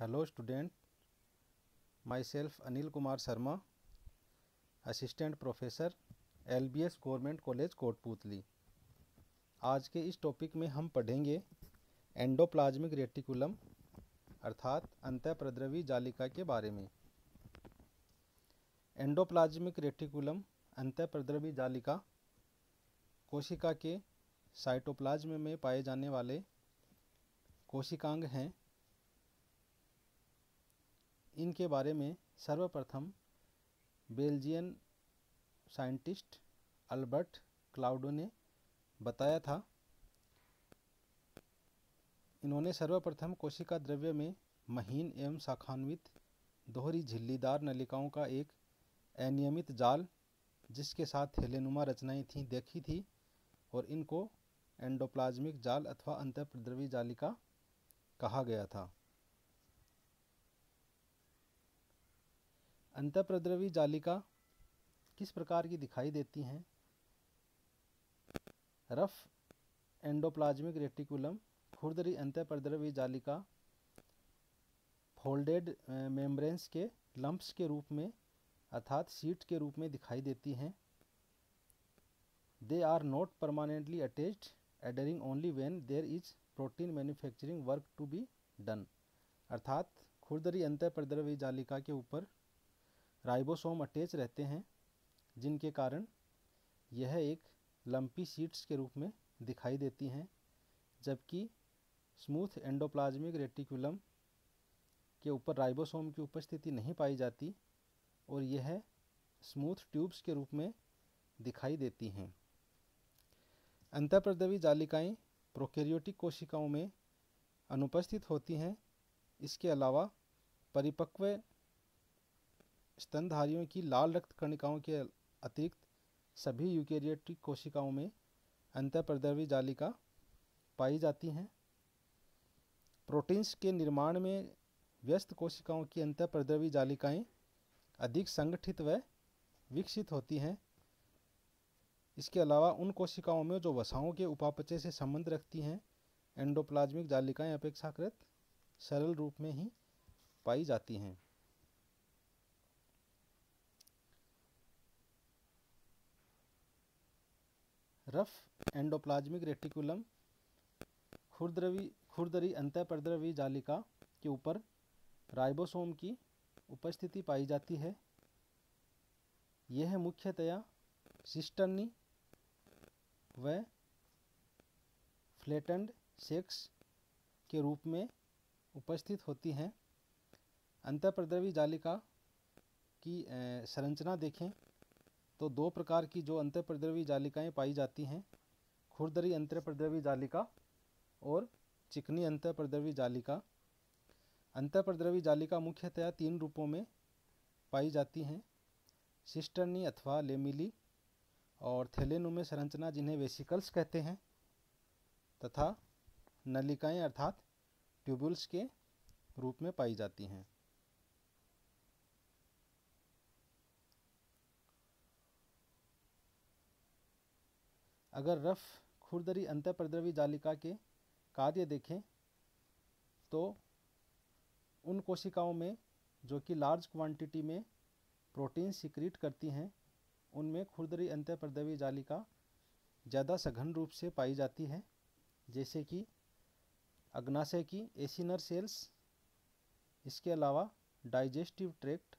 Hello student, myself Anil Kumar Sharma, assistant professor LBS government college Kotputli. आज के इस topic में हम पढ़ेंगे एंडोप्लाज्मिक रेटिकुलम अर्थात अंतःप्रद्रवी जालिका के बारे में। एंडोप्लाज्मिक रेटिकुलम अंतःप्रद्रवी जालिका कोशिका के साइटोप्लाज्म में पाए जाने वाले कोशिकांग हैं। इनके बारे में सर्वप्रथम बेल्जियन साइंटिस्ट अल्बर्ट क्लाउडो ने बताया था। इन्होंने सर्वप्रथम कोशिका द्रव्य में महीन एवं शाखान्वित दोहरी झिल्लीदार नलिकाओं का एक अनियमित जाल जिसके साथ थैलेनुमा रचनाएं थीं देखी थी और इनको एंडोप्लाज्मिक जाल अथवा अंतःप्रद्रवी जालिका कहा गया था। अंतःप्रद्रवी जालिका किस प्रकार की दिखाई देती हैं? रफ एंडोप्लाज्मिक रेटिकुलम खुरदरी अंतःप्रद्रवी जालिका फोल्डेड मेम्ब्रेन्स के लंप्स के रूप में अर्थात शीट के रूप में दिखाई देती हैं। They are not permanently attached, adhering only when there is protein manufacturing work to be done. अर्थात खुरदरी अंतःप्रद्रवी जालिका के ऊपर राइबोसोम अटैच रहते हैं जिनके कारण यह एक लंपी शीट्स के रूप में दिखाई देती हैं, जबकि स्मूथ एंडोप्लाज्मिक रेटिकुलम के ऊपर राइबोसोम की उपस्थिति नहीं पाई जाती और यह स्मूथ ट्यूब्स के रूप में दिखाई देती हैं। अंतःप्रद्रवी जालिकाएं प्रोकैरियोटिक कोशिकाओं में अनुपस्थित होती हैं। इसके अलावा परिपक्व स्तनधारियों की लाल रक्त कणिकाओं के अतिरिक्त सभी यूकेरियोटिक कोशिकाओं में अंतःप्रद्रवी जालिका पाई जाती हैं। प्रोटीन्स के निर्माण में व्यस्त कोशिकाओं की अंतःप्रद्रवी जालिकाएं अधिक संगठित व विकसित होती हैं। इसके अलावा उन कोशिकाओं में जो वसाओं के उपापचय से संबंध रखती हैं, एंडोप्लाज्मिक जालिकाएं अपेक्षाकृत सरल रूप में ही पाई जाती हैं। रफ एंडोप्लाज्मिक रेटिकुलम खुरदरी अंतःप्रद्रवी जालिका के ऊपर राइबोसोम की उपस्थिति पाई जाती है। यह मुख्यतया सिस्टर्नी व फ्लैटेंड सेक्स के रूप में उपस्थित होती हैं। अंतःप्रद्रवी जालिका की संरचना देखें तो दो प्रकार की जो अंतःप्रद्रवी जालिकाएं पाई जाती हैं, खुरदरी अंतःप्रद्रवी जालिका और चिकनी अंतःप्रद्रवी जालिका। अंतःप्रद्रवी जालिका मुख्यतया तीन रूपों में पाई जाती हैं, सिस्टर्नी अथवा लेमिली और थैलेनुमे संरचना जिन्हें वेसिकल्स कहते हैं, तथा नलिकाएं अर्थात ट्यूबुल्स के रूप में पाई जाती हैं। अगर रफ खुरदरी अंतःप्रद्रवी जालिका के कार्य देखें तो उन कोशिकाओं में जो कि लार्ज क्वांटिटी में प्रोटीन सिक्रीट करती हैं, उनमें खुरदरी अंतःप्रद्रवी जालिका ज़्यादा सघन रूप से पाई जाती है, जैसे कि अग्नाशय की एसिनर सेल्स। इसके अलावा डाइजेस्टिव ट्रैक्ट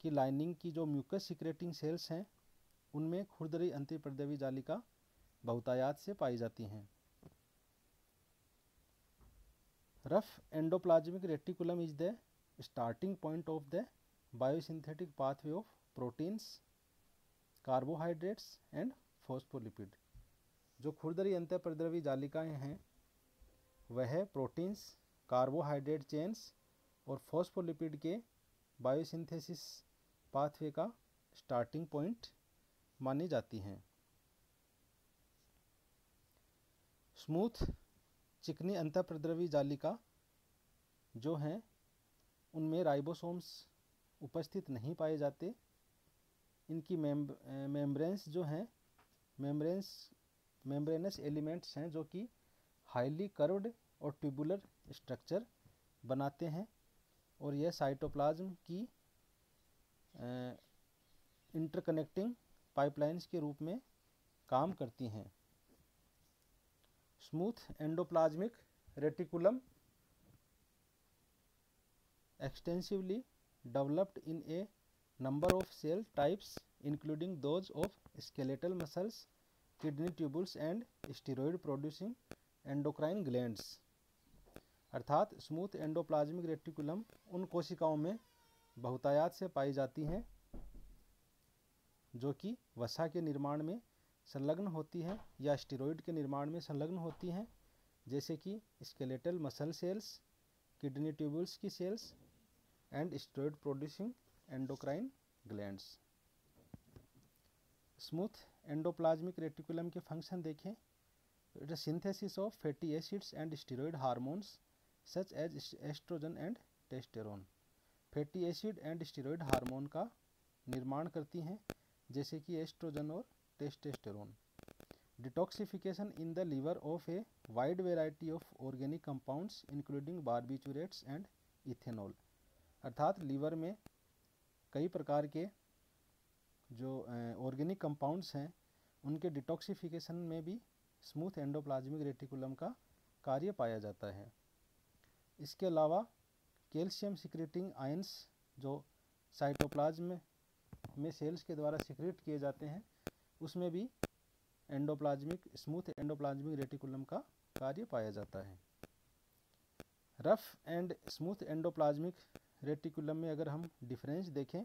की लाइनिंग की जो म्यूकस सिक्रेटिंग सेल्स हैं, उनमें खुरदरी अंतःप्रद्रवी जालिका बहुतायत से पाई जाती हैं। Rough endoplasmic reticulum is the starting point of the biosynthetic pathway of proteins, carbohydrates and phospholipid. जो खुरदरी अंतःप्रद्रवी जालिकाएं हैं वह प्रोटीन्स, कार्बोहाइड्रेट चेन्स और फॉस्फोलिपिड के बायोसिंथेसिस पाथवे का स्टार्टिंग पॉइंट मानी जाती हैं। स्मूथ चिकनी अंतःप्रद्रवी जालिका जो हैं उनमें राइबोसोम्स उपस्थित नहीं पाए जाते। इनकी मेम्ब्रेन्स जो हैं मेम्ब्रेनस एलिमेंट्स हैं जो कि हाईली कर्व्ड और ट्यूबुलर स्ट्रक्चर बनाते हैं और यह साइटोप्लाज्म की इंटरकनेक्टिंग पाइपलाइंस के रूप में काम करती हैं। Smooth endoplasmic reticulum extensively developed in a number of cell types including those of skeletal muscles, kidney tubules and steroid producing endocrine glands। अर्थात स्मूथ एंडोप्लाज्मिक रेटिकुलम उन कोशिकाओं में बहुतायत से पाई जाती हैं जो कि वसा के निर्माण में संलग्न होती है या स्टेरॉइड के निर्माण में संलग्न होती हैं, जैसे कि skeletal muscle cells, kidney tubules की cells and steroid producing endocrine glands. Smooth endoplasmic reticulum के फंक्शन देखें तो it is synthesis of fatty acids and steroid hormones such as estrogen and testosterone. Fatty acid and steroid hormone का निर्माण करती हैं, जैसे कि एस्ट्रोजन और testosterone. Detoxification in the liver of a wide variety of organic compounds including barbiturates and ethanol. अर्थात liver में कई प्रकार के जो ऑर्गेनिक कंपाउंड्स हैं उनके डिटॉक्सिफिकेशन में भी स्मूथ एंडोप्लाज्मिक रेटिकुलम का कार्य पाया जाता है। इसके अलावा कैल्शियम सिक्रेटिंग आयंस जो साइटोप्लाज्म में सेल्स के द्वारा सिक्रेट किए जाते हैं उसमें भी स्मूथ एंडोप्लाज्मिक रेटिकुलम का कार्य पाया जाता है। Rough and smooth endoplasmic reticulum में अगर हम डिफरेंस देखें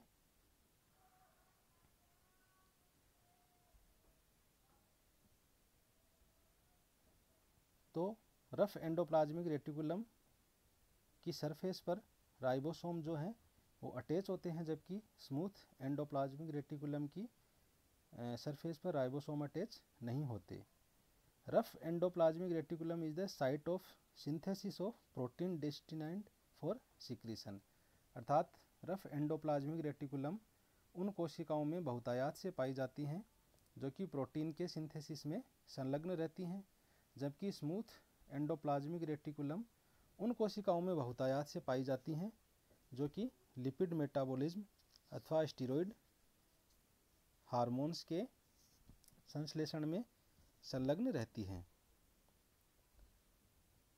तो रफ एंडोप्लाज्मिक रेटिकुलम की सरफेस पर राइबोसोम जो हैं वो अटैच होते हैं, जबकि स्मूथ एंडोप्लाज्मिक रेटिकुलम की सरफेस पर राइबोसोम अटैच नहीं होते। Rough endoplasmic reticulum is the site of synthesis of protein destined for secretion. अर्थात रफ एंडोप्लाज्मिक रेटिकुलम उन कोशिकाओं में बहुतायत से पाई जाती हैं जो कि प्रोटीन के सिंथेसिस में संलग्न रहती हैं, जबकि स्मूथ एंडोप्लाज्मिक रेटिकुलम उन कोशिकाओं में बहुतायत से पाई जाती हैं जो कि लिपिड मेटाबॉलिज्म अथवा स्टेरॉइड हार्मोन्स के संश्लेषण में संलग्न रहती हैं।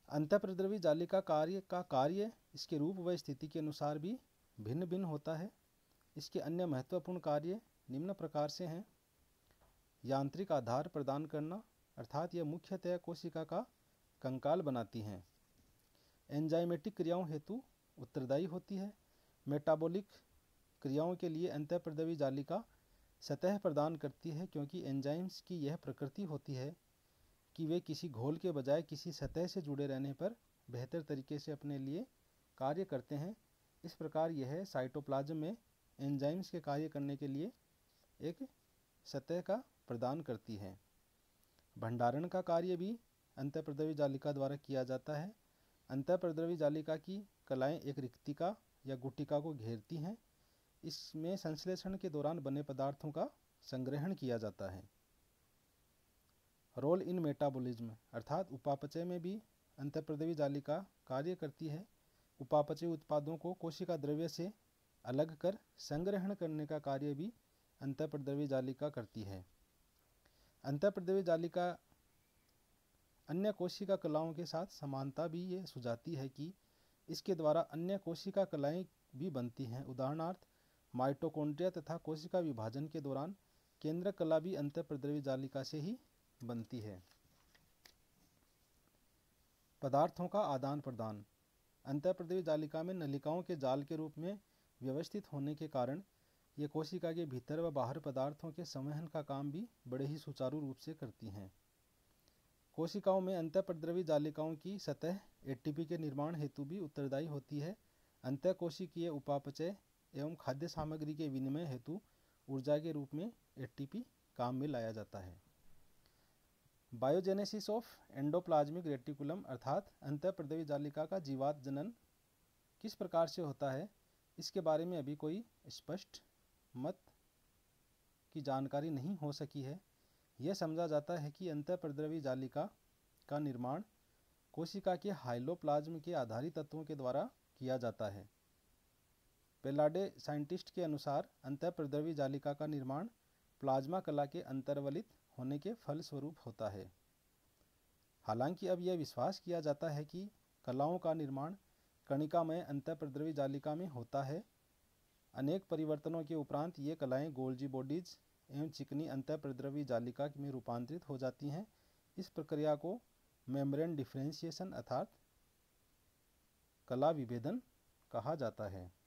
अंतःप्रद्रवी जालिका का कार्य इसके रूप व स्थिति के अनुसार भी भिन्न भिन्न होता है। इसके अन्य महत्वपूर्ण कार्य निम्न प्रकार से हैं। यांत्रिक आधार प्रदान करना, अर्थात यह मुख्यतः कोशिका का कंकाल बनाती हैं। एंजाइमेटिक क्रियाओं हेतु उत्तरदायी होती है। मेटाबॉलिक क्रियाओं के लिए अंतःप्रद्रवी जालिका सतह प्रदान करती है, क्योंकि एंजाइम्स की यह प्रकृति होती है कि वे किसी घोल के बजाय किसी सतह से जुड़े रहने पर बेहतर तरीके से अपने लिए कार्य करते हैं। इस प्रकार यह साइटोप्लाज्म में एंजाइम्स के कार्य करने के लिए एक सतह का प्रदान करती है। भंडारण का कार्य भी अंतःप्रद्रवी जालिका द्वारा किया जाता है। अंतःप्रद्रवी जालिका की कलाएं एक रिक्तिका या गुटिका को घेरती हैं। इसमें संश्लेषण के दौरान बने पदार्थों का संग्रहण किया जाता है। रोल इन मेटाबॉलिज्म, अर्थात उपापचय में भी अंतःप्रद्रवी जालिका कार्य करती है। उपापचय उत्पादों को कोशिका द्रव्य से अलग कर संग्रहण करने का कार्य भी अंतःप्रद्रवी जालिका करती है। अंतःप्रद्रवी जालिका अन्य कोशिका कलाओं के साथ समानता भी ये सुझाती है कि इसके द्वारा अन्य कोशिका कलाएं भी बनती हैं। उदाहरणार्थ माइटोकॉन्ड्रिया तथा कोशिका विभाजन के दौरान केंद्रक कला भी अंतःप्रद्रवी जालिका से ही बनती है। पदार्थों का आदान प्रदान, अंतःप्रद्रवी जालिका में नलिकाओं के जाल के रूप में व्यवस्थित होने के कारण ये कोशिका के भीतर व बाहर पदार्थों के संवहन का काम भी बड़े ही सुचारू रूप से करती हैं। कोशिकाओं में अंतःप्रद्रवी जालिकाओं की सतह एटीपी के निर्माण हेतु भी उत्तरदायी होती है। अंतःकोशिकीय उपापचय एवं खाद्य सामग्री के विनिमय हेतु ऊर्जा के रूप में एटीपी काम में लाया जाता है। बायोजेनेसिस ऑफ एंडोप्लाज्मिक रेटिकुलम, अर्थात अंतःप्रद्रवी जालिका का जीवात जनन किस प्रकार से होता है, इसके बारे में अभी कोई स्पष्ट मत की जानकारी नहीं हो सकी है। यह समझा जाता है कि अंतःप्रद्रवी जालिका का निर्माण कोशिका के हाइलोप्लाज्म के आधारी तत्वों के द्वारा किया जाता है। पेलाडे साइंटिस्ट के अनुसार अंतःप्रद्रवी जालिका का निर्माण प्लाज्मा कला के अंतर्वलित होने के फलस्वरूप होता है। हालांकि अब यह विश्वास किया जाता है कि कलाओं का निर्माण कणिकामय अंतःप्रद्रवी जालिका में होता है। अनेक परिवर्तनों के उपरांत ये कलाएं गोल्जी बॉडीज एवं चिकनी अंतःप्रद्रवी जालिका में रूपांतरित हो जाती हैं। इस प्रक्रिया को मेम्ब्रेन डिफरेंशिएशन अर्थात कला विभेदन कहा जाता है।